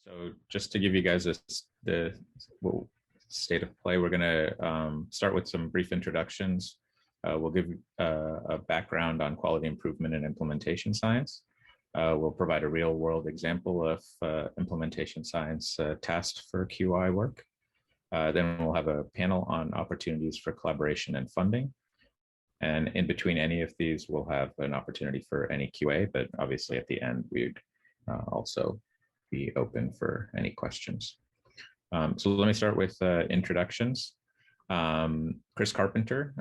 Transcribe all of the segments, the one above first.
So just to give you guys the state of play, we're going to start with some brief introductions. We'll give a background on quality improvement and implementation science. We'll provide a real world example of implementation science tasked for QI work. Then we'll have a panel on opportunities for collaboration and funding. And in between any of these, we'll have an opportunity for any QA, but obviously at the end, we'd also be open for any questions. So let me start with introductions. Chris Carpenter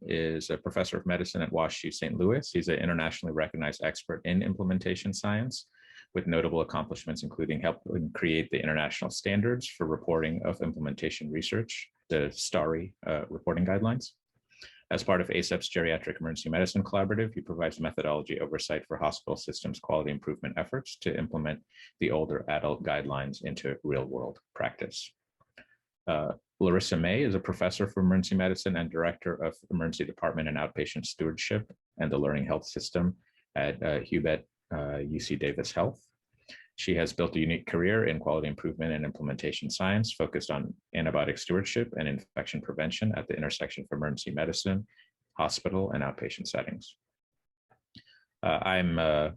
is a professor of medicine at WashU St. Louis. He's an internationally recognized expert in implementation science with notable accomplishments, including helping create the international standards for reporting of implementation research, the STARI reporting guidelines. As part of ACEP's Geriatric Emergency Medicine Collaborative, he provides methodology oversight for hospital systems quality improvement efforts to implement the older adult guidelines into real-world practice. Larissa May is a professor for emergency medicine and director of emergency department and outpatient stewardship and the learning health system at Hubett UC Davis Health. She has built a unique career in quality improvement and implementation science focused on antibiotic stewardship and infection prevention at the intersection of emergency medicine, hospital, and outpatient settings. I'm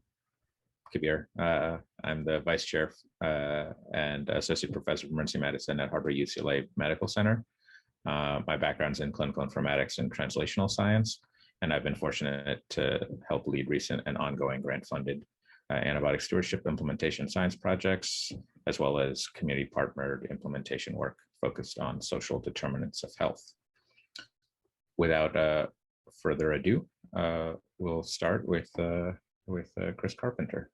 Kabir. I'm the vice chair and associate professor of emergency medicine at Harbor-UCLA Medical Center. My background's in clinical informatics and translational science, and I've been fortunate to help lead recent and ongoing grant-funded antibiotic stewardship implementation science projects, as well as community partnered implementation work focused on social determinants of health. Without further ado, we'll start with Chris Carpenter.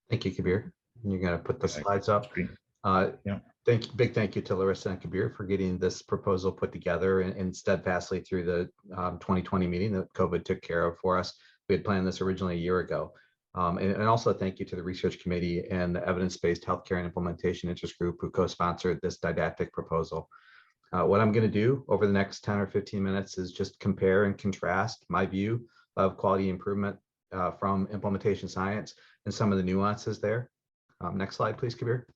Thank you, Kabir. You're going to put the slides up. Yeah. Big thank you to Larissa and Kabir for getting this proposal put together and steadfastly through the 2020 meeting that COVID took care of for us. We had planned this originally a year ago. And also thank you to the research committee and the evidence-based healthcare and implementation interest group who co-sponsored this didactic proposal. What I'm going to do over the next 10 or 15 minutes is just compare and contrast my view of quality improvement from implementation science and some of the nuances there. Next slide, please, Kabir.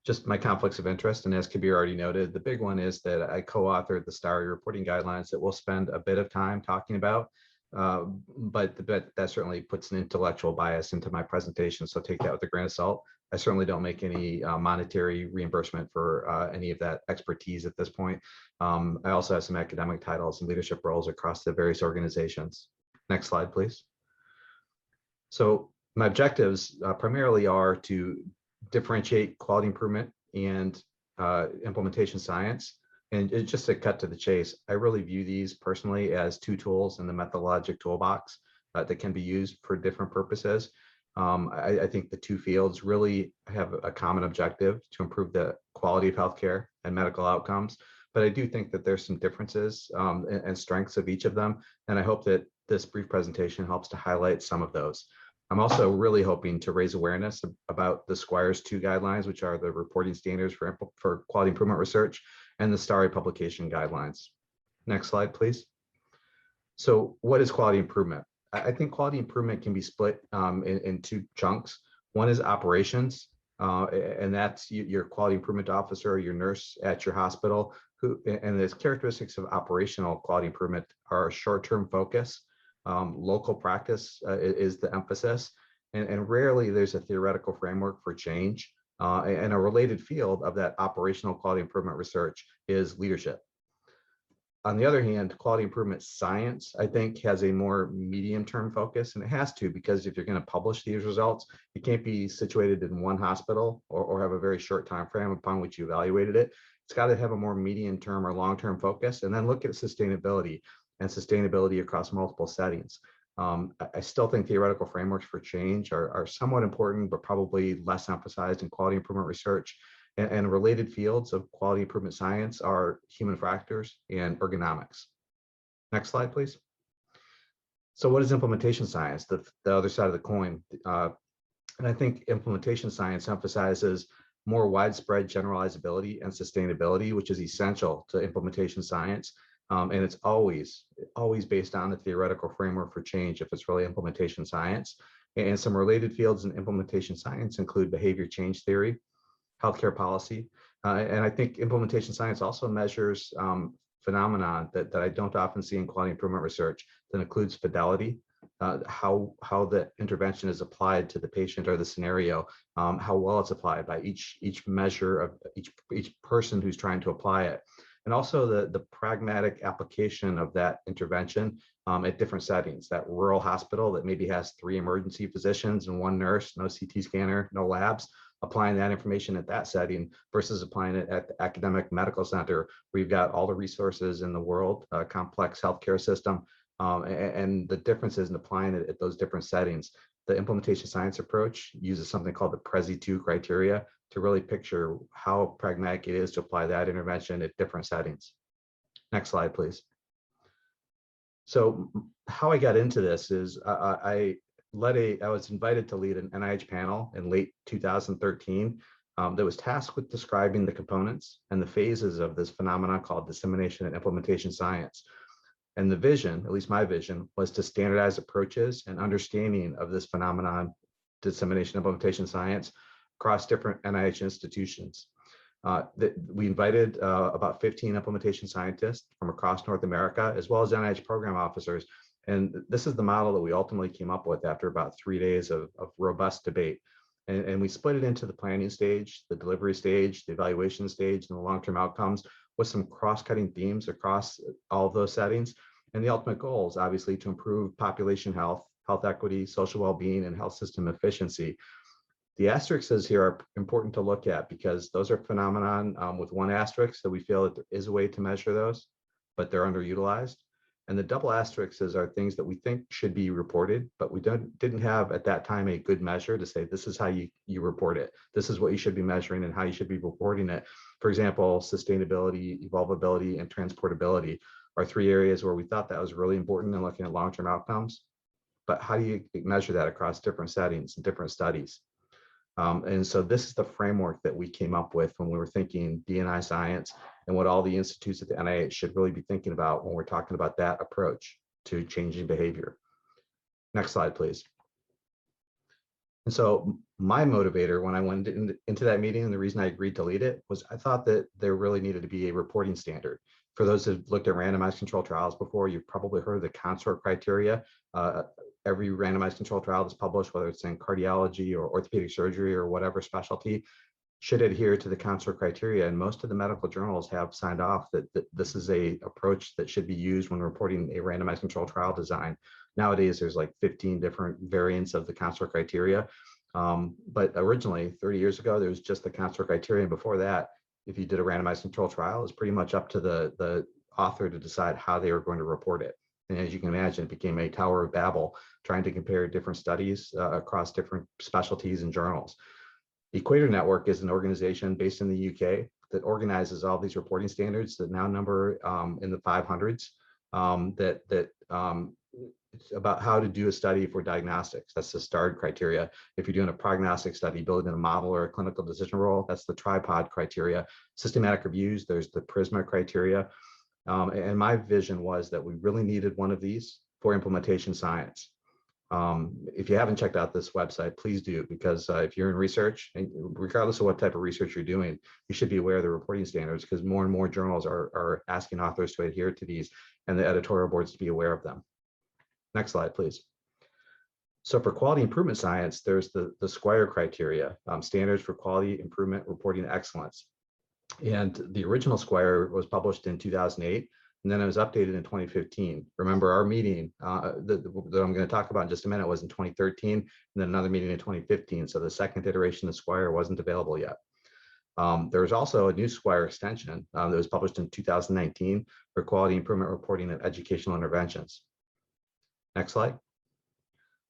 Just my conflicts of interest. And as Kabir already noted, the big one is that I co-authored the STARI reporting guidelines that we'll spend a bit of time talking about. But that certainly puts an intellectual bias into my presentation, so take that with a grain of salt. I certainly don't make any monetary reimbursement for any of that expertise at this point. I also have some academic titles and leadership roles across the various organizations. Next slide, please. So my objectives primarily are to differentiate quality improvement and implementation science. And just to cut to the chase, I really view these personally as two tools in the methodologic toolbox that can be used for different purposes. I think the two fields really have a common objective to improve the quality of healthcare and medical outcomes. But I do think that there's some differences and strengths of each of them. And I hope that this brief presentation helps to highlight some of those. I'm also really hoping to raise awareness about the Squires 2 guidelines, which are the reporting standards for quality improvement research, and the STARI publication guidelines. Next slide, please. So what is quality improvement? I think quality improvement can be split in two chunks. One is operations, and that's your quality improvement officer or your nurse at your hospital, and the characteristics of operational quality improvement are short-term focus. Local practice is the emphasis, and rarely there's a theoretical framework for change. And a related field of that operational quality improvement research is leadership. On the other hand, quality improvement science, I think, has a more medium-term focus, and it has to, because if you're going to publish these results, it can't be situated in one hospital or have a very short time frame upon which you evaluated it. It's got to have a more medium-term or long-term focus, and then look at sustainability and sustainability across multiple settings. I still think theoretical frameworks for change are somewhat important, but probably less emphasized in quality improvement research. And related fields of quality improvement science are human factors and ergonomics. Next slide, please. So what is implementation science, the other side of the coin? And I think implementation science emphasizes more widespread generalizability and sustainability, which is essential to implementation science. And it's always based on a theoretical framework for change if it's really implementation science. And some related fields in implementation science include behavior change theory, healthcare policy, and I think implementation science also measures phenomenon that I don't often see in quality improvement research that includes fidelity, how the intervention is applied to the patient or the scenario, how well it's applied by each measure of each person who's trying to apply it, and also the pragmatic application of that intervention at different settings. That rural hospital that maybe has 3 emergency physicians and 1 nurse, no CT scanner, no labs, applying that information at that setting versus applying it at the academic medical center where you've got all the resources in the world, complex healthcare system, and the differences in applying it at those different settings. The implementation science approach uses something called the PRESI-2 criteria to really picture how pragmatic it is to apply that intervention at different settings. Next slide, please. So how I got into this is I was invited to lead an NIH panel in late 2013 that was tasked with describing the components and the phases of this phenomenon called dissemination and implementation science. And the vision, at least my vision, was to standardize approaches and understanding of this phenomenon, dissemination implementation science, across different NIH institutions. We invited about 15 implementation scientists from across North America, as well as NIH program officers. And this is the model that we ultimately came up with after about 3 days of robust debate. And we split it into the planning stage, the delivery stage, the evaluation stage, and the long-term outcomes with some cross-cutting themes across all of those settings. And the ultimate goal is obviously to improve population health, health equity, social well-being, and health system efficiency. The asterisks here are important to look at because those are phenomenon with 1 asterisk, so we feel that there is a way to measure those, but they're underutilized. And the double asterisks are things that we think should be reported, but we didn't have at that time a good measure to say this is how you report it. This is what you should be measuring and how you should be reporting it. For example, sustainability, evolvability, and transportability are 3 areas where we thought that was really important in looking at long-term outcomes. But how do you measure that across different settings and different studies? And so this is the framework that we came up with when we were thinking D&I science and what all the institutes at the NIH should really be thinking about when we're talking about that approach to changing behavior. Next slide, please. And so my motivator when I went into that meeting, and the reason I agreed to lead it, was I thought that there really needed to be a reporting standard. For those who've looked at randomized controlled trials before, you've probably heard of the consort criteria. Every randomized controlled trial that's published, whether it's in cardiology or orthopedic surgery or whatever specialty, should adhere to the consort criteria. And most of the medical journals have signed off that this is a approach that should be used when reporting a randomized controlled trial design. Nowadays, there's like 15 different variants of the consort criteria. But originally, 30 years ago, there was just the consort criteria. And before that, if you did a randomized controlled trial, it's pretty much up to the author to decide how they were going to report it. And as you can imagine, it became a Tower of Babel, trying to compare different studies across different specialties and journals. Equator Network is an organization based in the UK that organizes all these reporting standards that now number in the 500s. It's about how to do a study for diagnostics. That's the STARD criteria. If you're doing a prognostic study, building a model or a clinical decision rule, that's the tripod criteria. Systematic reviews, there's the PRISMA criteria. And my vision was that we really needed one of these for implementation science. If you haven't checked out this website, please do, because if you're in research, and regardless of what type of research you're doing, you should be aware of the reporting standards, because more and more journals are asking authors to adhere to these and the editorial boards to be aware of them. Next slide, please. So for quality improvement science, there's the Squire criteria, standards for quality improvement reporting excellence. And the original Squire was published in 2008, and then it was updated in 2015. Remember, our meeting that I'm going to talk about in just a minute was in 2013, and then another meeting in 2015. So the second iteration of Squire wasn't available yet. There was also a new Squire extension that was published in 2019 for quality improvement reporting and educational interventions. Next slide.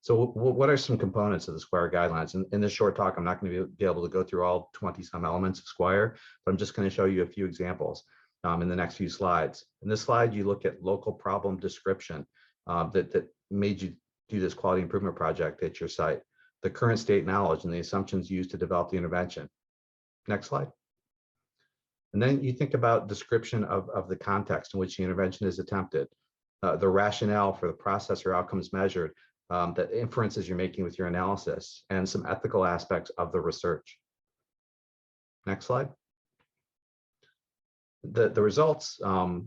So what are some components of the Squire guidelines? In this short talk, I'm not going to be able to go through all 20-some elements of Squire, but I'm just going to show you a few examples in the next few slides. In this slide, you look at local problem description that made you do this quality improvement project at your site, the current state knowledge and the assumptions used to develop the intervention. Next slide. And then you think about description of the context in which the intervention is attempted, the rationale for the process or outcomes measured, the inferences you're making with your analysis, and some ethical aspects of the research. Next slide. The results,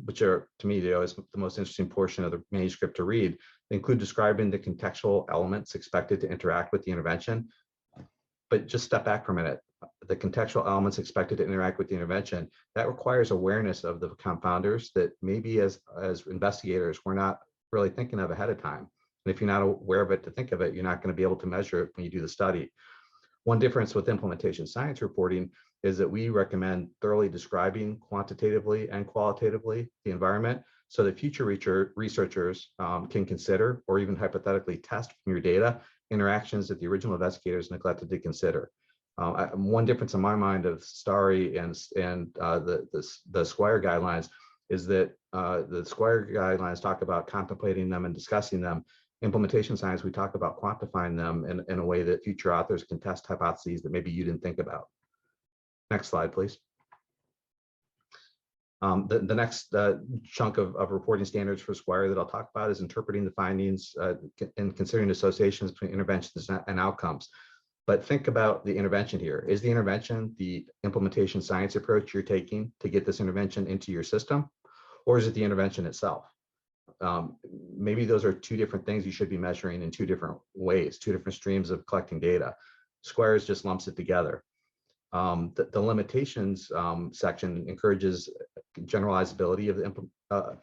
which are, to me, is the most interesting portion of the manuscript to read, include describing the contextual elements expected to interact with the intervention. But just step back for a minute. The contextual elements expected to interact with the intervention, that requires awareness of the confounders that maybe as investigators, we're not really thinking of ahead of time. And if you're not aware of it to think of it, you're not going to be able to measure it when you do the study. One difference with implementation science reporting is that we recommend thoroughly describing quantitatively and qualitatively the environment so that future researchers can consider or even hypothetically test from your data interactions that the original investigators neglected to consider. One difference in my mind of STARI and the Squire guidelines is that the Squire guidelines talk about contemplating them and discussing them. Implementation science, we talk about quantifying them in a way that future authors can test hypotheses that maybe you didn't think about. Next slide, please. The next chunk of reporting standards for Squire that I'll talk about is interpreting the findings and considering associations between interventions and outcomes. But think about the intervention here. Is the intervention the implementation science approach you're taking to get this intervention into your system, or is it the intervention itself? Maybe those are two different things you should be measuring in two different ways, two different streams of collecting data. Squares just lumps it together. The limitations section encourages generalizability of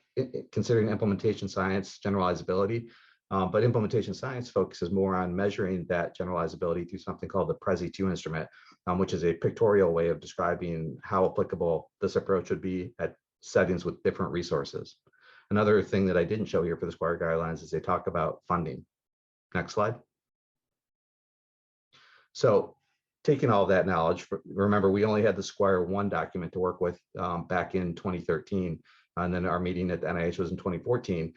considering implementation science generalizability, but implementation science focuses more on measuring that generalizability through something called the PRESI2 instrument, which is a pictorial way of describing how applicable this approach would be at settings with different resources. Another thing that I didn't show here for the Squire guidelines is they talk about funding. Next slide. So taking all that knowledge, remember we only had the Squire 1 document to work with back in 2013, and then our meeting at the NIH was in 2014.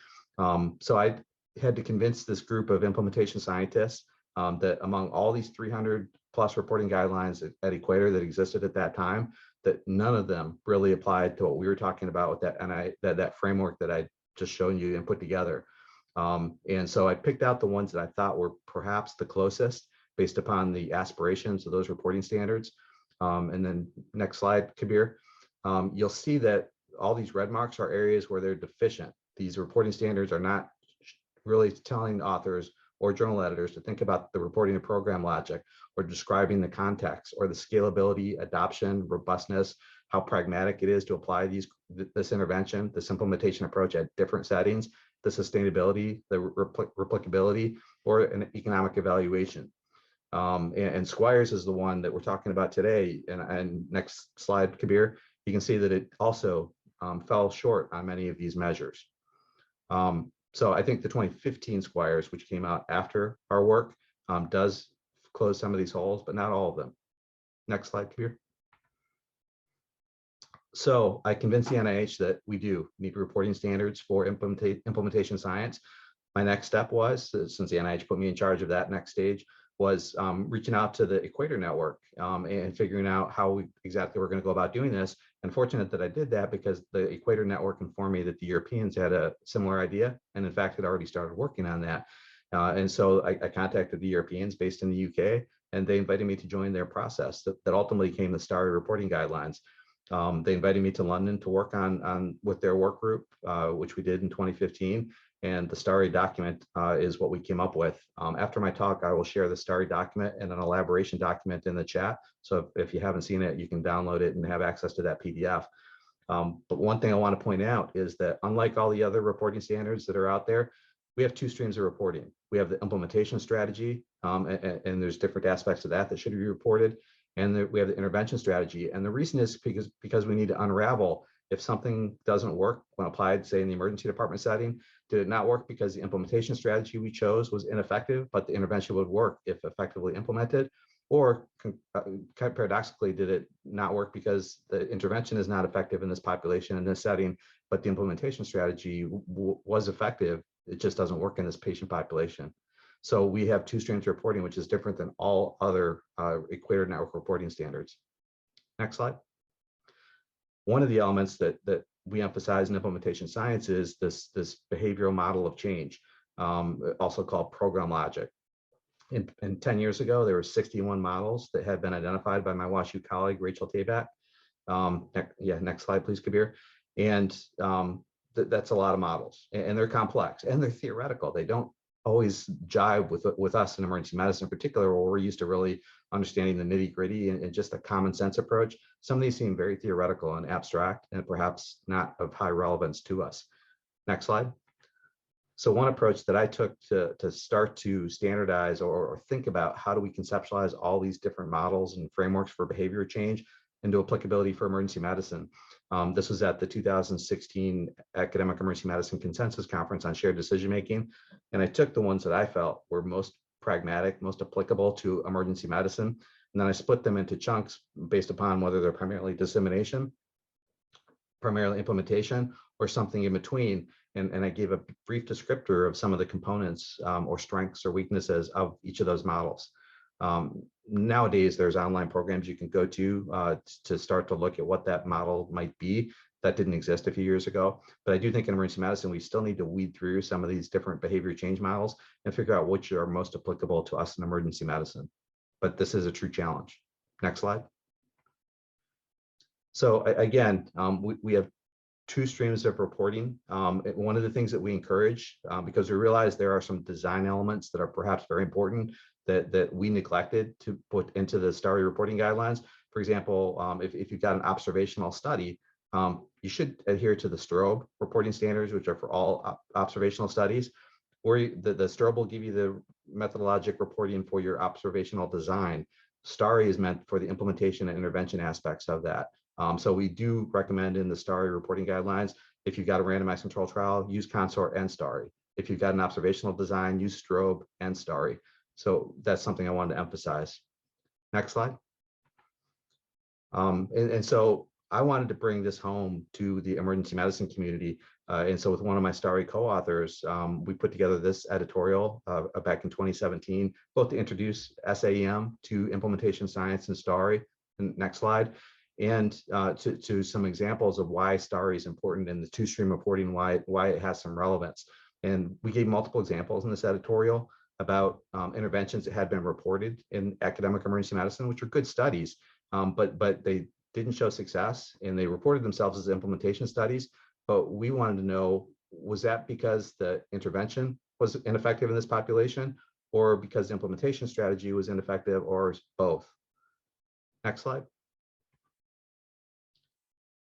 So I had to convince this group of implementation scientists that among all these 300 plus reporting guidelines at Equator that existed at that time, that none of them really applied to what we were talking about with that framework that I just shown you and put together. And so I picked out the ones that I thought were perhaps the closest based upon the aspirations of those reporting standards. And then next slide, Kabir. You'll see that all these red marks are areas where they're deficient. These reporting standards are not really telling authors or journal editors to think about the reporting and program logic or describing the context or the scalability, adoption, robustness, how pragmatic it is to apply this intervention, this implementation approach at different settings, the sustainability, the replicability, or an economic evaluation. And Squires is the one that we're talking about today. And next slide, Kabir, you can see that it also fell short on many of these measures. So I think the 2015 Squires, which came out after our work, does close some of these holes, but not all of them. Next slide, Kabir. So I convinced the NIH that we do need reporting standards for implementation science. My next step was, since the NIH put me in charge of that next stage, was reaching out to the Equator Network and figuring out how exactly we're going to go about doing this. And fortunate that I did that because the Equator Network informed me that the Europeans had a similar idea and in fact had already started working on that. And so I contacted the Europeans based in the UK, and they invited me to join their process that ultimately became the STARI reporting guidelines. They invited me to London to work on with their work group, which we did in 2015. And the STARI document is what we came up with. After my talk, I will share the STARI document and an elaboration document in the chat. So if you haven't seen it, you can download it and have access to that PDF. But one thing I want to point out is that unlike all the other reporting standards that are out there, we have two streams of reporting. We have the implementation strategy, and there's different aspects of that should be reported. And we have the intervention strategy. And the reason is because we need to unravel if something doesn't work when applied, say in the emergency department setting. Did it not work because the implementation strategy we chose was ineffective, but the intervention would work if effectively implemented? Or paradoxically, did it not work because the intervention is not effective in this population, in this setting, but the implementation strategy was effective, it just doesn't work in this patient population? So we have two streams of reporting, which is different than all other Equator Network reporting standards. Next slide. One of the elements that we emphasize in implementation science is this behavioral model of change. also called program logic. And 10 years ago, there were 61 models that had been identified by my WashU colleague, Rachel Tabak. Next slide, please, Kabir. And that's a lot of models, and they're complex and they're theoretical. They don't always jive with us in emergency medicine in particular, where we're used to really understanding the nitty gritty and just a common sense approach. Some of these seem very theoretical and abstract and perhaps not of high relevance to us. Next slide. So one approach that I took to start to standardize or think about how do we conceptualize all these different models and frameworks for behavior change into applicability for emergency medicine. This was at the 2016 Academic Emergency Medicine Consensus Conference on Shared Decision Making. And I took the ones that I felt were most pragmatic, most applicable to emergency medicine. And then I split them into chunks based upon whether they're primarily dissemination, primarily implementation, or something in between. And I gave a brief descriptor of some of the components or strengths or weaknesses of each of those models. Nowadays, there's online programs you can go to start to look at what that model might be. That didn't exist a few years ago. But I do think in emergency medicine, we still need to weed through some of these different behavior change models and figure out which are most applicable to us in emergency medicine. But this is a true challenge. Next slide. So again, we have two streams of reporting. One of the things that we encourage, because we realize there are some design elements that are perhaps very important that we neglected to put into the STARI reporting guidelines. For example, if you've got an observational study, you should adhere to the STROBE reporting standards, which are for all observational studies, or the STROBE will give you the methodologic reporting for your observational design. STARI is meant for the implementation and intervention aspects of that. So we do recommend in the STARI reporting guidelines, if you've got a randomized control trial, use CONSORT and STARI. If you've got an observational design, use STROBE and STARI. So that's something I wanted to emphasize. Next slide. And so I wanted to bring this home to the emergency medicine community. And so with one of my STARI co-authors, we put together this editorial back in 2017, both to introduce SAEM to implementation science and STARI. And next slide. And to some examples of why STARI is important in the two-stream reporting, why it has some relevance. And we gave multiple examples in this editorial about interventions that had been reported in academic emergency medicine, which are good studies, but they didn't show success, and they reported themselves as implementation studies. But we wanted to know, was that because the intervention was ineffective in this population, or because the implementation strategy was ineffective, or both? Next slide.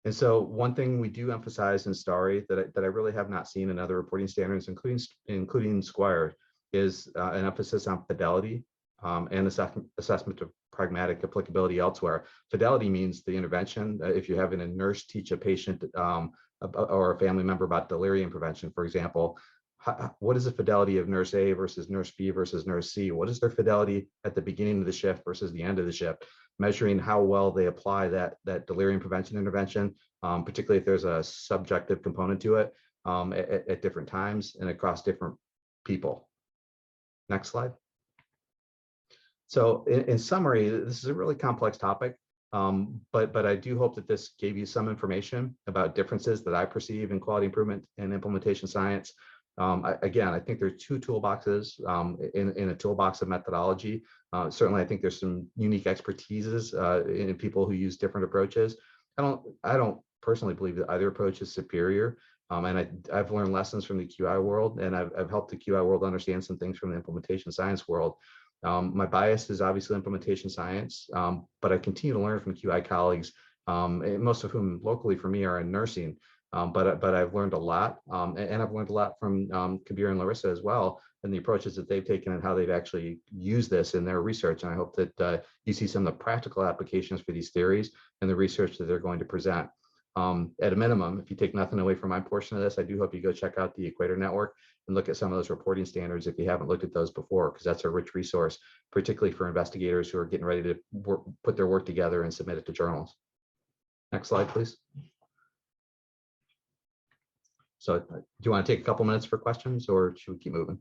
And so one thing we do emphasize in STARI that I really have not seen in other reporting standards, including Squire, is an emphasis on fidelity and assessment of pragmatic applicability elsewhere. Fidelity means the intervention. If you're having a nurse teach a patient or a family member about delirium prevention, for example, what is the fidelity of nurse A versus nurse B versus nurse C? What is their fidelity at the beginning of the shift versus the end of the shift? Measuring how well they apply that delirium prevention intervention, particularly if there's a subjective component to it at different times and across different people. Next slide. So in summary, this is a really complex topic, but I do hope that this gave you some information about differences that I perceive in quality improvement and implementation science. Again, I think there's two toolboxes in a toolbox of methodology. Certainly, I think there's some unique expertises in people who use different approaches. I don't personally believe that either approach is superior. And I've learned lessons from the QI world, and I've helped the QI world understand some things from the implementation science world. My bias is obviously implementation science, but I continue to learn from QI colleagues, most of whom locally for me are in nursing. But I've learned a lot, and I've learned a lot from Kabir and Larissa as well, and the approaches that they've taken and how they've actually used this in their research. And I hope that you see some of the practical applications for these theories and the research that they're going to present. At a minimum, if you take nothing away from my portion of this, I do hope you go check out the Equator Network and look at some of those reporting standards if you haven't looked at those before, because that's a rich resource, particularly for investigators who are getting ready to put their work together and submit it to journals. Next slide, please. So do you want to take a couple minutes for questions, or should we keep moving?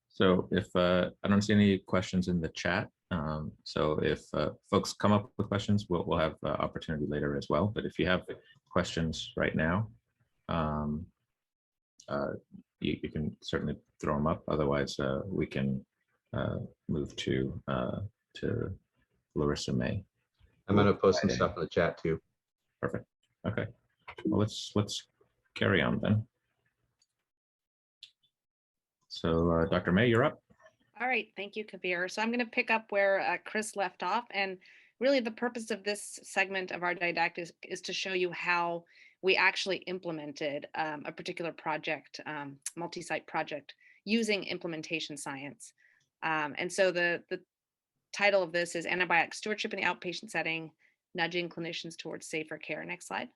So if I don't see any questions in the chat, so if folks come up with questions, we'll have opportunity later as well. But if you have questions right now, Um, you can certainly throw them up. Otherwise, we can move to Larissa May. I'm going to post some stuff in the chat too. Perfect. Okay. Well, let's carry on then. So, Dr. May, you're up. All right, thank you, Kabir. So I'm going to pick up where Chris left off, and really the purpose of this segment of our didactic is to show you how we actually implemented a particular project, multi-site project, using implementation science. And so the title of this is Antibiotic Stewardship in the Outpatient Setting, Nudging Clinicians Towards Safer Care. Next slide.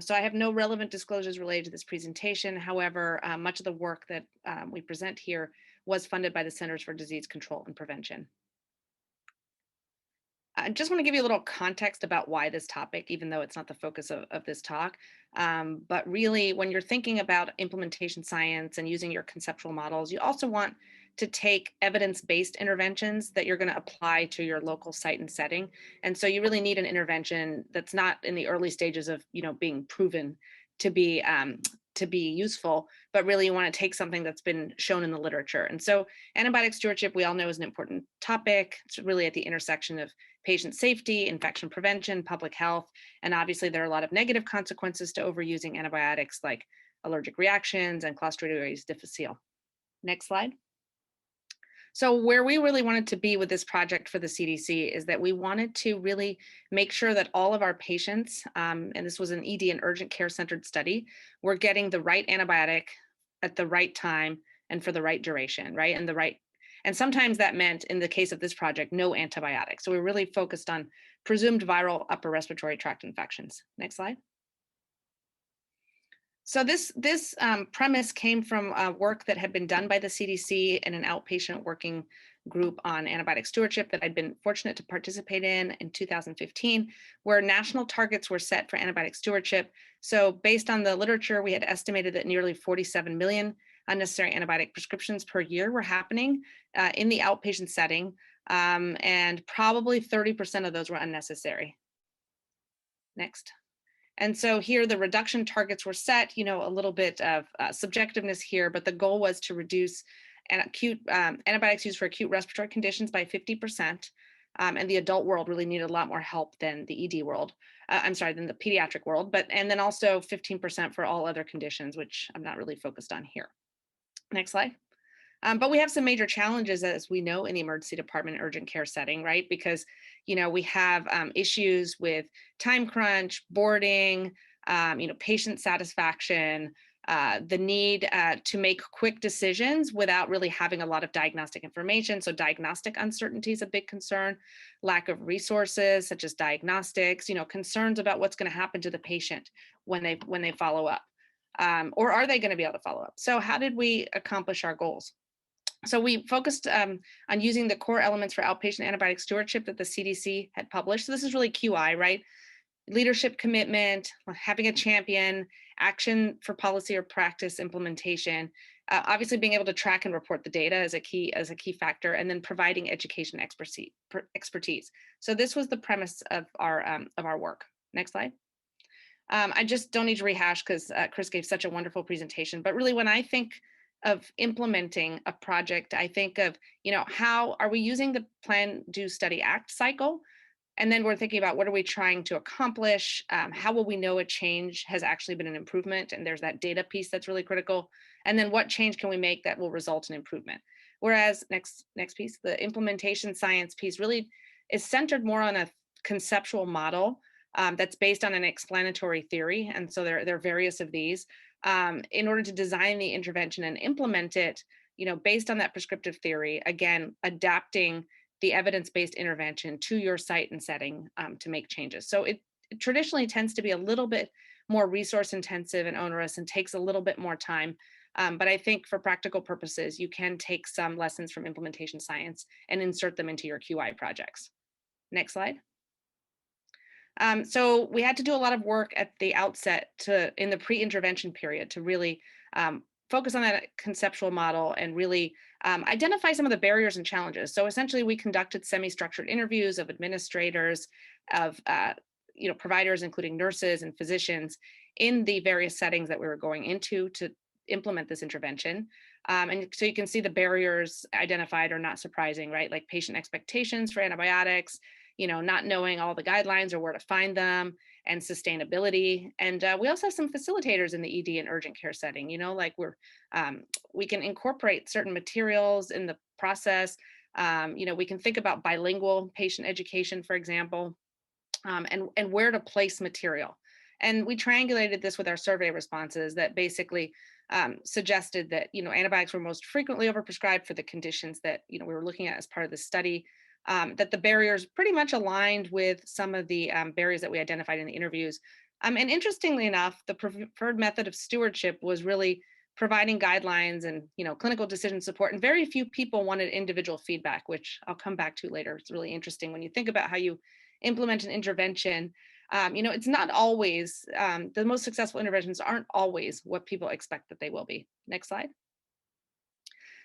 So I have no relevant disclosures related to this presentation. However, much of the work that we present here was funded by the Centers for Disease Control and Prevention. I just want to give you a little context about why this topic, even though it's not the focus of this talk. But really, when you're thinking about implementation science and using your conceptual models, you also want to take evidence-based interventions that you're going to apply to your local site and setting. And so you really need an intervention that's not in the early stages of, being proven to be useful, but really you want to take something that's been shown in the literature. And so antibiotic stewardship, we all know, is an important topic. It's really at the intersection of patient safety, infection prevention, public health, and obviously there are a lot of negative consequences to overusing antibiotics like allergic reactions and Clostridioides difficile. Next slide. So where we really wanted to be with this project for the CDC is that we wanted to really make sure that all of our patients, and this was an ED and urgent care centered study, were getting the right antibiotic at the right time and for the right duration, right? And sometimes that meant, in the case of this project, no antibiotic. So we really focused on presumed viral upper respiratory tract infections. Next slide. So this premise came from work that had been done by the CDC in an outpatient working group on antibiotic stewardship that I'd been fortunate to participate in 2015, where national targets were set for antibiotic stewardship. So based on the literature, we had estimated that nearly 47 million unnecessary antibiotic prescriptions per year were happening in the outpatient setting, and probably 30% of those were unnecessary. Next. And so here the reduction targets were set, a little bit of subjectiveness here, but the goal was to reduce antibiotics used for acute respiratory conditions by 50%. And the adult world really needed a lot more help than the ED world. Than the pediatric world, and then also 15% for all other conditions, which I'm not really focused on here. Next slide. But we have some major challenges, as we know, in the emergency department urgent care setting, right? Because, we have issues with time crunch, boarding, patient satisfaction, the need to make quick decisions without really having a lot of diagnostic information. So diagnostic uncertainty is a big concern, lack of resources such as diagnostics, concerns about what's going to happen to the patient when they follow up, or are they going to be able to follow up? So how did we accomplish our goals? So we focused on using the core elements for outpatient antibiotic stewardship that the CDC had published. So this is really QI, right? Leadership commitment, having a champion, action for policy or practice implementation, obviously being able to track and report the data as a key factor, and then providing education expertise. So this was the premise of our work. Next slide. I just don't need to rehash because Chris gave such a wonderful presentation, but really when I think of implementing a project, I think of, how are we using the plan, do, study, act cycle? And then we're thinking about what are we trying to accomplish? How will we know a change has actually been an improvement? And there's that data piece that's really critical. And then what change can we make that will result in improvement? Whereas next piece, the implementation science piece really is centered more on a conceptual model that's based on an explanatory theory. And so there are various of these. In order to design the intervention and implement it, based on that prescriptive theory, again, adapting the evidence-based intervention to your site and setting to make changes. So it traditionally tends to be a little bit more resource intensive and onerous and takes a little bit more time. But I think for practical purposes, you can take some lessons from implementation science and insert them into your QI projects. Next slide. So we had to do a lot of work at the outset in the pre-intervention period to really focus on that conceptual model and really identify some of the barriers and challenges. So essentially we conducted semi-structured interviews of administrators, of providers, including nurses and physicians, in the various settings that we were going into to implement this intervention. And so you can see the barriers identified are not surprising, right? Like patient expectations for antibiotics, not knowing all the guidelines or where to find them, and sustainability. And we also have some facilitators in the ED and urgent care setting, like we can incorporate certain materials in the process. We can think about bilingual patient education, for example, and where to place material. And we triangulated this with our survey responses that basically suggested that, antibiotics were most frequently overprescribed for the conditions that, we were looking at as part of the study, that the barriers pretty much aligned with some of the barriers that we identified in the interviews. And interestingly enough, the preferred method of stewardship was really providing guidelines and, clinical decision support. And very few people wanted individual feedback, which I'll come back to later. It's really interesting when you think about how you implement an intervention. It's not always, the most successful interventions aren't always what people expect that they will be. Next slide.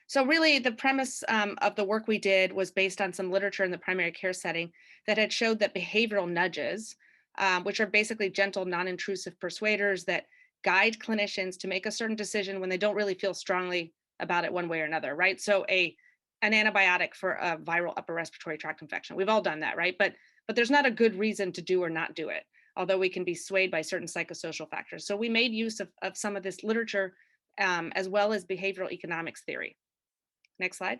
So really the premise of the work we did was based on some literature in the primary care setting that had showed that behavioral nudges, which are basically gentle, non-intrusive persuaders that guide clinicians to make a certain decision when they don't really feel strongly about it one way or another, right? So an antibiotic for a viral upper respiratory tract infection. We've all done that, right? But there's not a good reason to do or not do it, although we can be swayed by certain psychosocial factors. So we made use of some of this literature as well as behavioral economics theory. Next slide.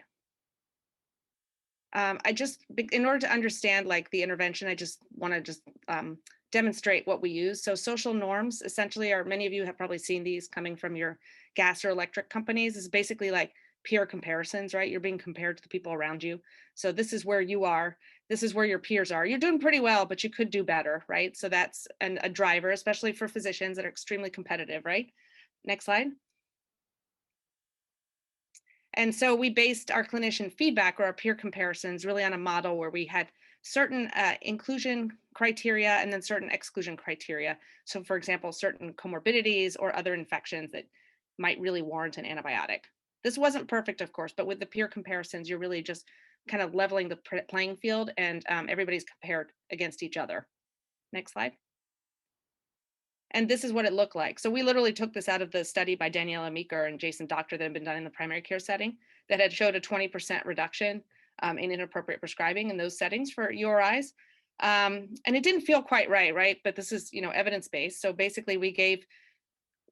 In order to understand like the intervention, I just want to demonstrate what we use. So social norms essentially are, many of you have probably seen these coming from your gas or electric companies, is basically like peer comparisons, right? You're being compared to the people around you. So this is where you are. This is where your peers are. You're doing pretty well, but you could do better, right? So that's a driver, especially for physicians that are extremely competitive, right? Next slide. And so we based our clinician feedback or our peer comparisons really on a model where we had certain inclusion criteria and then certain exclusion criteria. So for example, certain comorbidities or other infections that might really warrant an antibiotic. This wasn't perfect, of course, but with the peer comparisons, you're really just kind of leveling the playing field and everybody's compared against each other. Next slide. And this is what it looked like. So we literally took this out of the study by Daniela Meeker and Jason Doctor that had been done in the primary care setting that had showed a 20% reduction in inappropriate prescribing in those settings for URIs. And it didn't feel quite right? But this is, evidence-based. So basically we gave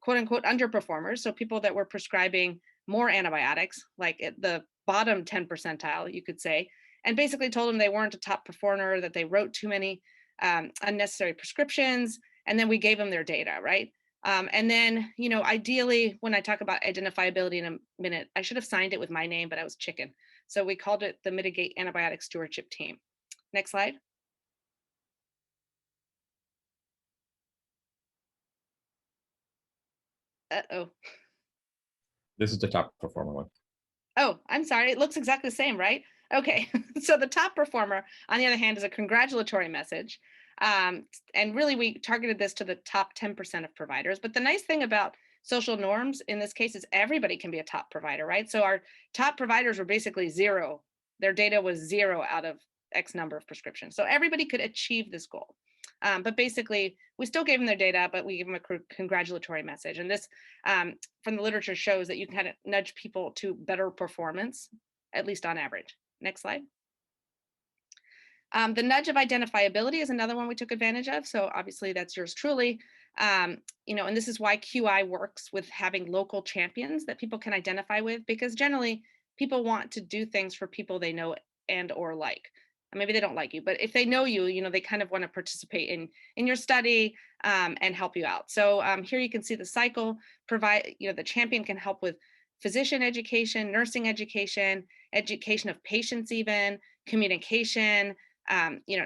quote unquote underperformers, so people that were prescribing more antibiotics, like at the bottom 10 percentile, you could say, and basically told them they weren't a top performer, that they wrote too many unnecessary prescriptions. And then we gave them their data, right? And then, ideally, when I talk about identifiability in a minute, I should have signed it with my name, but I was chicken. So we called it the Mitigate Antibiotic Stewardship Team. Next slide. Uh-oh. This is the top performer one. Oh, I'm sorry. It looks exactly the same, right? Okay. So the top performer, on the other hand, is a congratulatory message. And really, we targeted this to the top 10% of providers. But the nice thing about social norms in this case is everybody can be a top provider, right? So our top providers were basically zero. Their data was 0 out of X number of prescriptions. So everybody could achieve this goal. But basically, we still gave them their data, but we gave them a congratulatory message. And this, from the literature, shows that you can kind of nudge people to better performance, at least on average. Next slide. The nudge of identifiability is another one we took advantage of. So obviously that's yours truly. And this is why QI works with having local champions that people can identify with, because generally people want to do things for people they know and or like. Maybe they don't like you, but if they know you, they kind of want to participate in your study and help you out. So here you can see the cycle. The champion can help with physician education, nursing education, education of patients, even communication,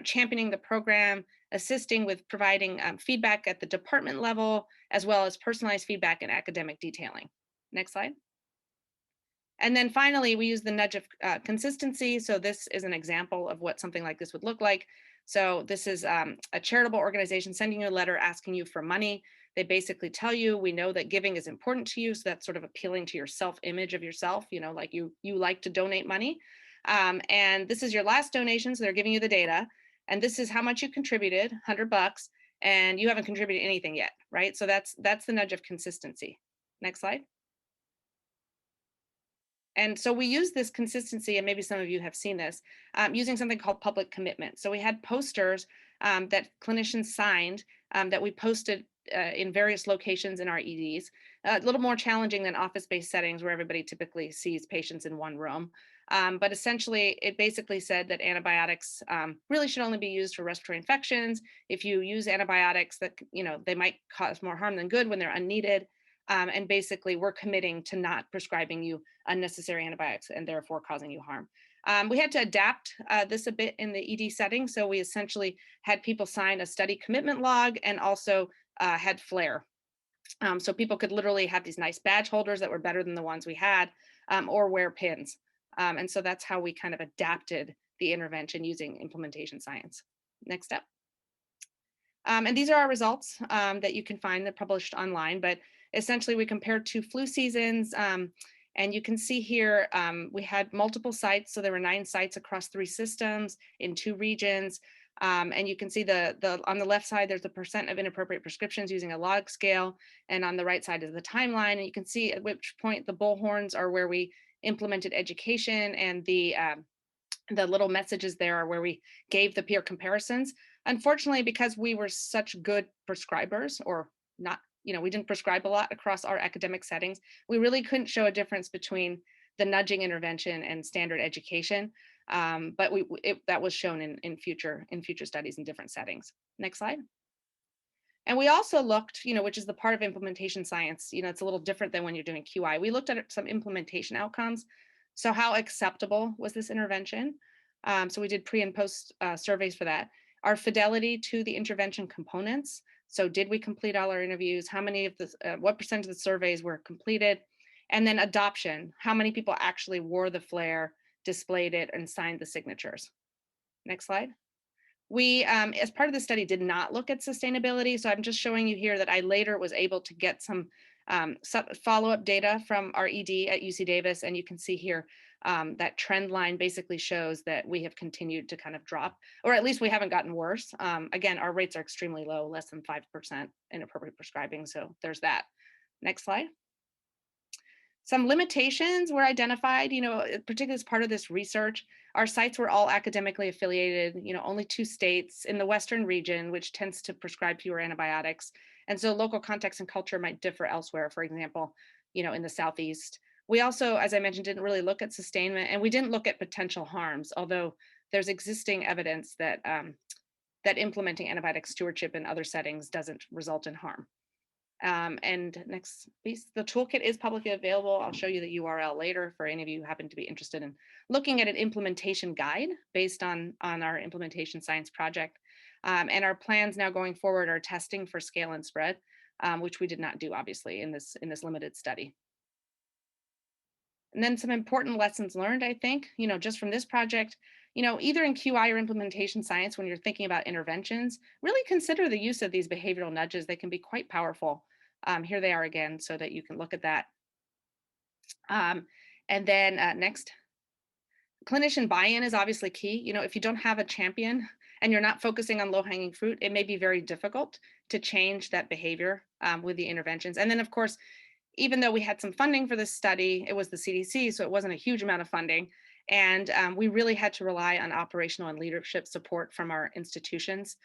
championing the program, assisting with providing feedback at the department level, as well as personalized feedback and academic detailing. Next slide. And then finally, we use the nudge of consistency. So this is an example of what something like this would look like. So this is a charitable organization sending you a letter asking you for money. They basically tell you, we know that giving is important to you. So that's sort of appealing to your self-image of yourself, like you like to donate money. And this is your last donation, so they're giving you the data. And this is how much you contributed, $100, and you haven't contributed anything yet, right? So that's the nudge of consistency. Next slide. And so we use this consistency, and maybe some of you have seen this, using something called public commitment. So we had posters that clinicians signed that we posted in various locations in our EDs, a little more challenging than office-based settings where everybody typically sees patients in one room. But essentially, it basically said that antibiotics really should only be used for respiratory infections. If you use antibiotics, that they might cause more harm than good when they're unneeded. And basically, we're committing to not prescribing you unnecessary antibiotics and therefore causing you harm. We had to adapt this a bit in the ED setting. So we essentially had people sign a study commitment log and also had FLAIR. So people could literally have these nice badge holders that were better than the ones we had, or wear pins. And so that's how we kind of adapted the intervention using implementation science. Next step. And these are our results that you can find. They're published online, but essentially we compared 2 flu seasons. And you can see here, we had multiple sites. So there were 9 sites across 3 systems in 2 regions. And you can see on the left side, there's the percent of inappropriate prescriptions using a log scale. And on the right side is the timeline. And you can see at which point the bullhorns are where we implemented education, and the little messages there are where we gave the peer comparisons. Unfortunately, because we were such good prescribers, or not, we didn't prescribe a lot across our academic settings, we really couldn't show a difference between the nudging intervention and standard education. But that was shown in future studies in different settings. Next slide. And we also looked, which is the part of implementation science, it's a little different than when you're doing QI. We looked at some implementation outcomes. So how acceptable was this intervention? So we did pre and post surveys for that. Our fidelity to the intervention components. So did we complete all our interviews? How many of what percent of the surveys were completed? And then adoption, how many people actually wore the flare, displayed it, and signed the signatures? Next slide. We, as part of the study, did not look at sustainability. So I'm just showing you here that I later was able to get some follow-up data from our ED at UC Davis. And you can see here that trend line basically shows that we have continued to kind of drop, or at least we haven't gotten worse. Again, our rates are extremely low, less than 5% inappropriate prescribing. So there's that. Next slide. Some limitations were identified, particularly as part of this research. Our sites were all academically affiliated, only 2 states in the Western region, which tends to prescribe fewer antibiotics. And so local context and culture might differ elsewhere, for example, in the Southeast. We also, as I mentioned, didn't really look at sustainment, and we didn't look at potential harms, although there's existing evidence that, that implementing antibiotic stewardship in other settings doesn't result in harm. And next piece, the toolkit is publicly available. I'll show you the URL later for any of you who happen to be interested in looking at an implementation guide based on our implementation science project. And our plans now going forward are testing for scale and spread, which we did not do, obviously, in this limited study. And then some important lessons learned, I think, just from this project, either in QI or implementation science, when you're thinking about interventions, really consider the use of these behavioral nudges. They can be quite powerful. Here they are again, so that you can look at that. And then next, clinician buy-in is obviously key. If you don't have a champion and you're not focusing on low-hanging fruit, it may be very difficult to change that behavior with the interventions. And then, of course, even though we had some funding for this study, it was the CDC, so it wasn't a huge amount of funding. And we really had to rely on operational and leadership support from our institutions.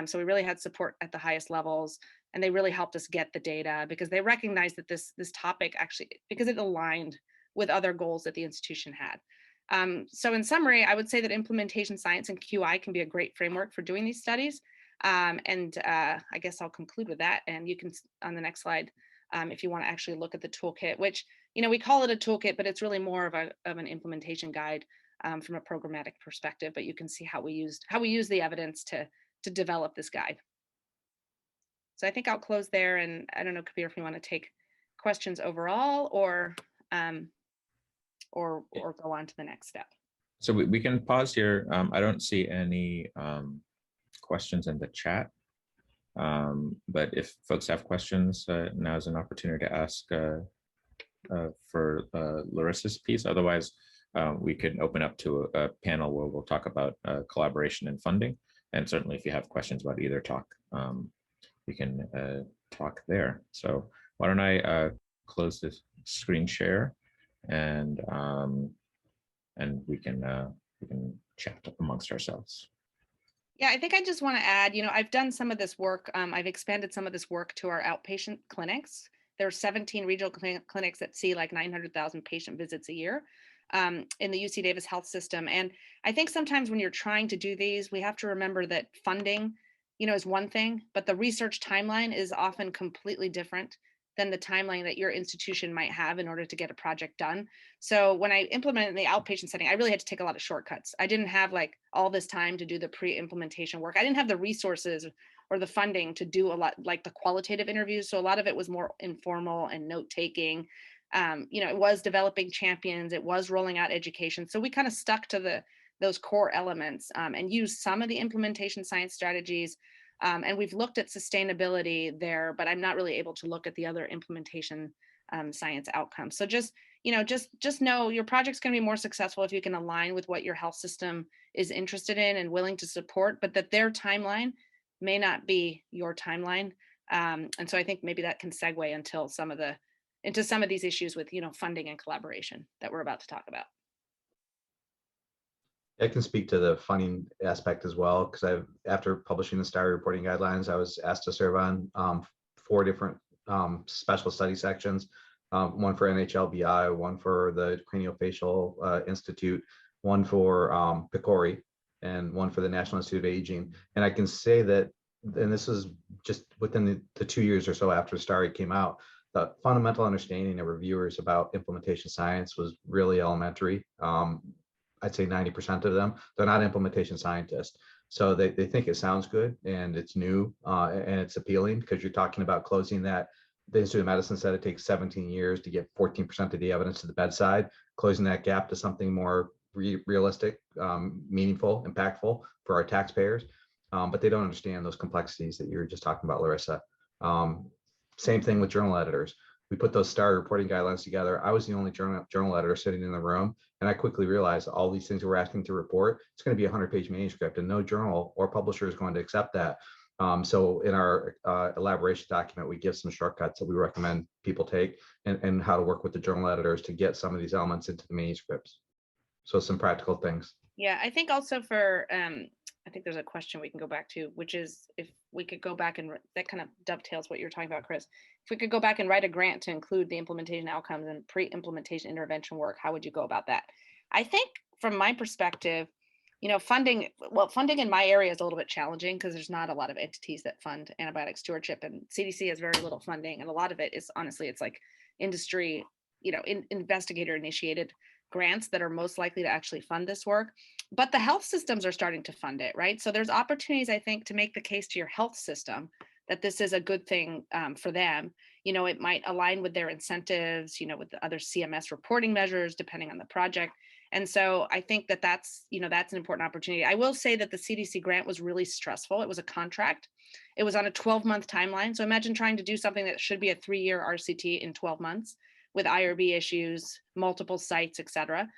So we really had support at the highest levels, and they really helped us get the data because they recognized that this topic actually, because it aligned with other goals that the institution had. So in summary, I would say that implementation science and QI can be a great framework for doing these studies. And I guess I'll conclude with that. And you can, on the next slide, if you want to actually look at the toolkit, which, we call it a toolkit, but it's really more of an implementation guide from a programmatic perspective. But you can see how we use the evidence to develop this guide. So I think I'll close there, and I don't know, Kabir, if you want to take questions overall or go on to the next step. So we can pause here. I don't see any questions in the chat. But if folks have questions, now is an opportunity to ask for Larissa's piece. Otherwise, we could open up to a panel where we'll talk about collaboration and funding. And certainly if you have questions about either talk, you can talk there. So why don't I close this screen share, and we can chat amongst ourselves. Yeah, I think I just want to add, I've done some of this work. I've expanded some of this work to our outpatient clinics. There are 17 regional clinics that see like 900,000 patient visits a year in the UC Davis health system. And I think sometimes when you're trying to do these, we have to remember that funding, is one thing, but the research timeline is often completely different than the timeline that your institution might have in order to get a project done. So when I implemented in the outpatient setting, I really had to take a lot of shortcuts. I didn't have like all this time to do the pre-implementation work. I didn't have the resources or the funding to do a lot like the qualitative interviews. So a lot of it was more informal and note-taking. It was developing champions, it was rolling out education. So we kind of stuck to those core elements and used some of the implementation science strategies. And we've looked at sustainability there, but I'm not really able to look at the other implementation science outcomes. So just know your project's going to be more successful if you can align with what your health system is interested in and willing to support, but that their timeline may not be your timeline. And so I think maybe that can segue into some of these issues with funding and collaboration that we're about to talk about. I can speak to the funding aspect as well, because after publishing the STAR reporting guidelines, I was asked to serve on 4 different special study sections, one for NHLBI, one for the Craniofacial Institute, one for PCORI, and one for the National Institute of Aging. And I can say that, and this is just within the 2 years or so after STAR came out, the fundamental understanding of reviewers about implementation science was really elementary. I'd say 90% of them, they're not implementation scientists. So they think it sounds good and it's new and it's appealing because you're talking about closing that. The Institute of Medicine said it takes 17 years to get 14% of the evidence to the bedside, closing that gap to something more realistic, meaningful, impactful for our taxpayers. But they don't understand those complexities that you were just talking about, Larissa. Same thing with journal editors. We put those STAR reporting guidelines together. I was the only journal editor sitting in the room. And I quickly realized all these things we're asking to report, it's going to be a 100-page manuscript, and no journal or publisher is going to accept that. So in our elaboration document, we give some shortcuts that we recommend people take and how to work with the journal editors to get some of these elements into the manuscripts. So some practical things. Yeah, I think also for, I think there's a question we can go back to, which is if we could go back and that kind of dovetails what you're talking about, Chris. If we could go back and write a grant to include the implementation outcomes and pre-implementation intervention work, how would you go about that? I think from my perspective, funding in my area is a little bit challenging because there's not a lot of entities that fund antibiotic stewardship, and CDC has very little funding. And a lot of it is honestly, it's like industry, investigator initiated grants that are most likely to actually fund this work. But the health systems are starting to fund it, right? So there's opportunities, I think, to make the case to your health system that this is a good thing for them. It might align with their incentives, with the other CMS reporting measures, depending on the project. And so I think that's an important opportunity. I will say that the CDC grant was really stressful. It was a contract. It was on a 12-month timeline. So imagine trying to do something that should be a 3-year RCT in 12 months with IRB issues, multiple sites, et cetera.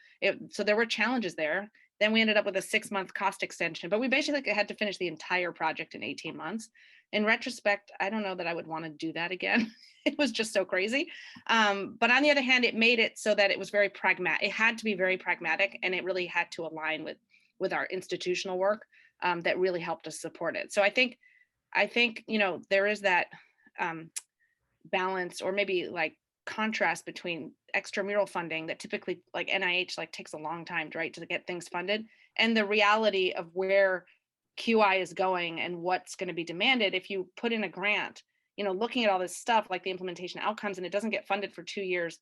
So there were challenges there. Then we ended up with a 6-month cost extension, but we basically had to finish the entire project in 18 months. In retrospect, I don't know that I would want to do that again. It was just so crazy. But on the other hand, it made it so that it was very pragmatic. It had to be very pragmatic, and it really had to align with our institutional work that really helped us support it. So I think there is that balance, or maybe like contrast between extramural funding that typically like NIH takes a long time to get things funded, and the reality of where QI is going and what's going to be demanded. If you put in a grant, looking at all this stuff like the implementation outcomes, and it doesn't get funded for 2 years,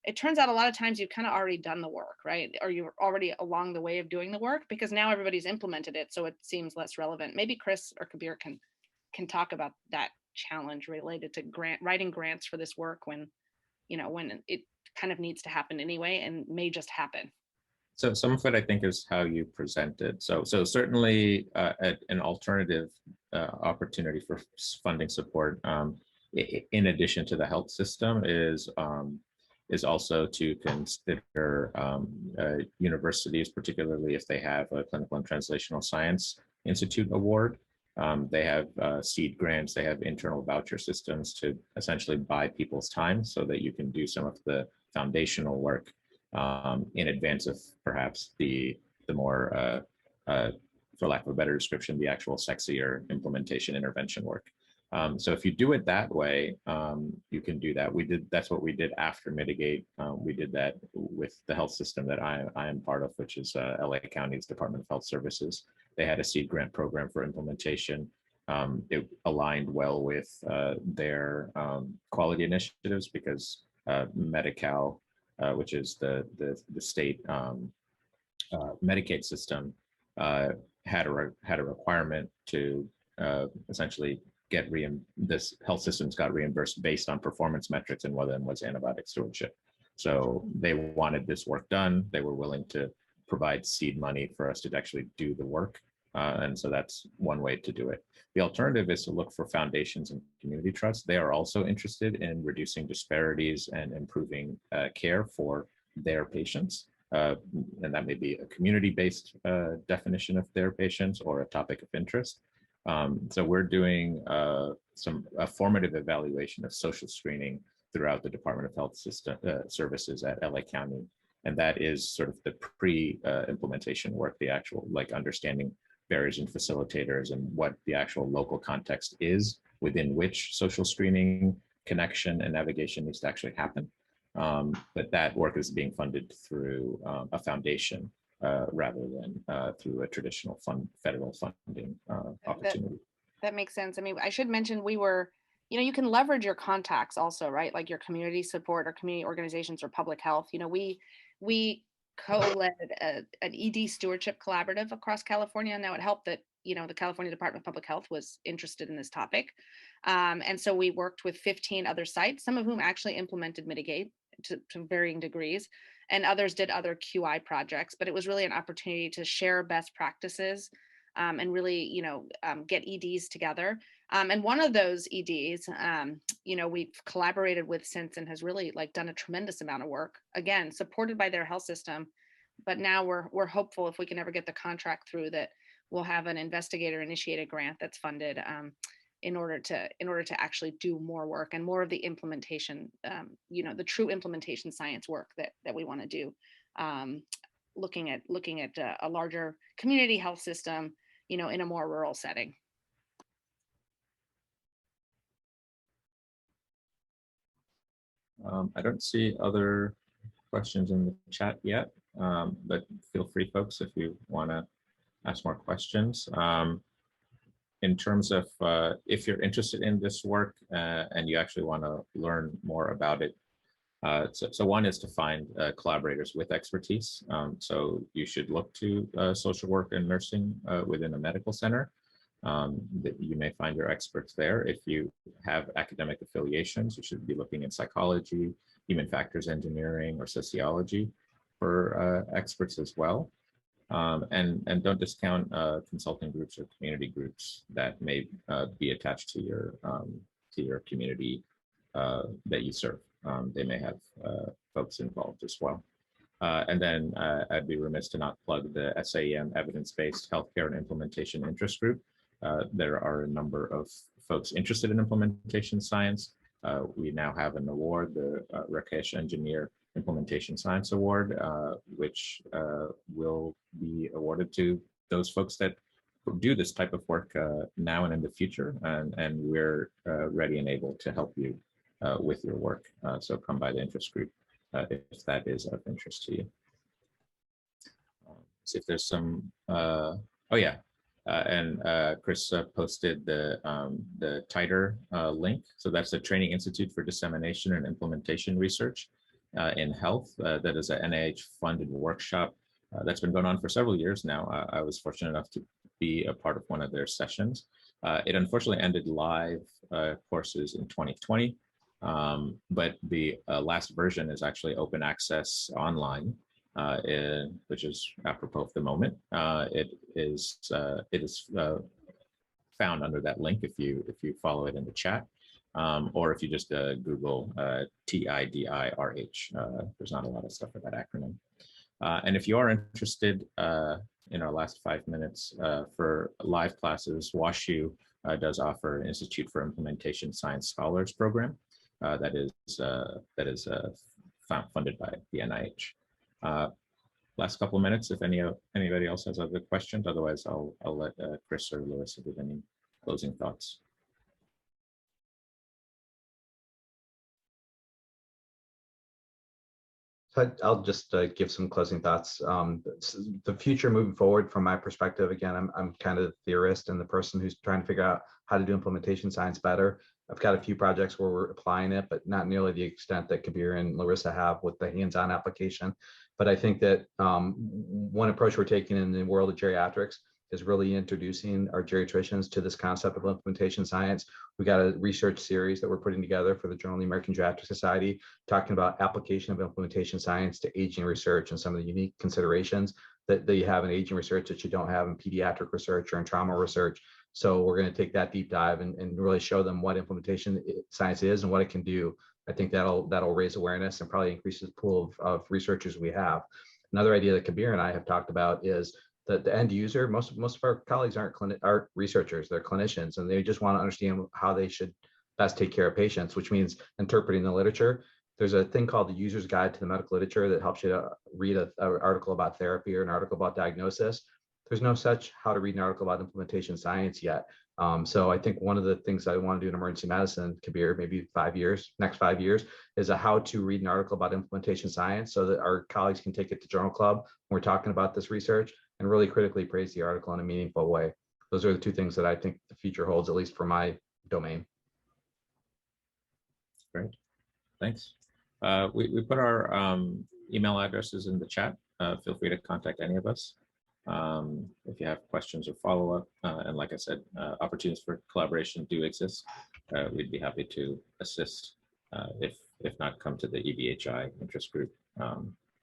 it turns out a lot of times you've kind of already done the work, right? Or you're already along the way of doing the work because now everybody's implemented it, so it seems less relevant. Maybe Chris or Kabir can talk about that challenge related to writing grants for this work when it kind of needs to happen anyway and may just happen. So some of it, I think, is how you present it. So certainly an alternative opportunity for funding support, in addition to the health system, is also to consider universities, particularly if they have a clinical and translational science Institute Award. They have seed grants, they have internal voucher systems to essentially buy people's time so that you can do some of the foundational work in advance of perhaps the more, for lack of a better description, the actual sexier implementation intervention work. So if you do it that way, you can do that. That's what we did after Mitigate. We did that with the health system that I am part of, which is LA County's Department of Health Services. They had a seed grant program for implementation. It aligned well with their quality initiatives because Medi-Cal, which is the state Medicaid system, had a requirement to essentially get this health systems got reimbursed based on performance metrics, and one of them was antibiotic stewardship. So they wanted this work done. They were willing to provide seed money for us to actually do the work. And so that's one way to do it. The alternative is to look for foundations and community trusts. They are also interested in reducing disparities and improving care for their patients. And that may be a community-based definition of their patients or a topic of interest. So we're doing a formative evaluation of social screening throughout the Department of Health Services at LA County. And that is sort of the pre-implementation work, the actual understanding barriers and facilitators and what the actual local context is within which social screening, connection, and navigation needs to actually happen. But that work is being funded through a foundation rather than through a traditional federal funding opportunity. That makes sense. I mean, I should mention you can leverage your contacts also, right? Like your community support or community organizations or public health. We co-led an ED stewardship collaborative across California. Now it helped that, the California Department of Public Health was interested in this topic. And so we worked with 15 other sites, some of whom actually implemented Mitigate to varying degrees, and others did other QI projects, but it was really an opportunity to share best practices and really, get EDs together. And one of those EDs, we've collaborated with since and has really done a tremendous amount of work, again, supported by their health system. But now we're hopeful if we can ever get the contract through that we'll have an investigator initiated grant that's funded in order to actually do more work and more of the implementation, the true implementation science work that we want to do, looking at a larger community health system, in a more rural setting. I don't see other questions in the chat yet, but feel free, folks, if you want to ask more questions. In terms of if you're interested in this work and you actually want to learn more about it, so one is to find collaborators with expertise. So you should look to social work and nursing within a medical center. That you may find your experts there. If you have academic affiliations, you should be looking in psychology, human factors engineering, or sociology for experts as well. And don't discount consulting groups or community groups that may be attached to your community that you serve. They may have folks involved as well. And then I'd be remiss to not plug the SAEM Evidence-Based Healthcare and Implementation Interest Group. There are a number of folks interested in implementation science. We now have an award, the Rakesh Engineer Implementation Science Award, which will be awarded to those folks that do this type of work now and in the future. And we're ready and able to help you with your work. So come by the interest group if that is of interest to you. See if there's some, oh yeah. And Chris posted the TITRE link. So that's the Training Institute for Dissemination and Implementation Research in Health. That is a NIH-funded workshop that's been going on for several years now. I was fortunate enough to be a part of one of their sessions. It unfortunately ended live courses in 2020, but the last version is actually open access online. Which is apropos of the moment. It is found under that link if you follow it in the chat, or if you just Google TIDIRH. There's not a lot of stuff for that acronym. And if you are interested in our last 5 minutes for live classes, WashU does offer an Institute for Implementation Science Scholars program that is funded by the NIH. Last couple of minutes, if anybody else has other questions. Otherwise, I'll let Chris or Larissa give any closing thoughts. So I'll just give some closing thoughts. The future moving forward, from my perspective, again, I'm kind of the theorist and the person who's trying to figure out how to do implementation science better. I've got a few projects where we're applying it, but not nearly the extent that Kabir and Larissa have with the hands-on application. But I think that one approach we're taking in the world of geriatrics is really introducing our geriatricians to this concept of implementation science. We got a research series that we're putting together for the Journal of the American Geriatric Society, talking about application of implementation science to aging research and some of the unique considerations that you have in aging research that you don't have in pediatric research or in trauma research. So we're going to take that deep dive and really show them what implementation science is and what it can do. I think that'll raise awareness and probably increase the pool of researchers we have. Another idea that Kabir and I have talked about is that the end user, most of our colleagues aren't researchers, they're clinicians, and they just want to understand how they should best take care of patients, which means interpreting the literature. There's a thing called the User's Guide to the Medical Literature that helps you to read an article about therapy or an article about diagnosis. There's no such how to read an article about implementation science yet. So I think one of the things I want to do in emergency medicine, Kabir, maybe next 5 years, is a how to read an article about implementation science so that our colleagues can take it to Journal Club when we're talking about this research and really critically praise the article in a meaningful way. Those are the two things that I think the future holds, at least for my domain. Great, thanks. We put our email addresses in the chat. Feel free to contact any of us if you have questions or follow-up. And like I said, opportunities for collaboration do exist. We'd be happy to assist if not come to the EBHI interest group.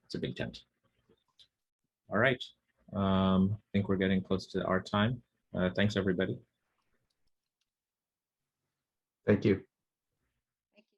It's a big tent. All right. I think we're getting close to our time. Thanks, everybody. Thank you.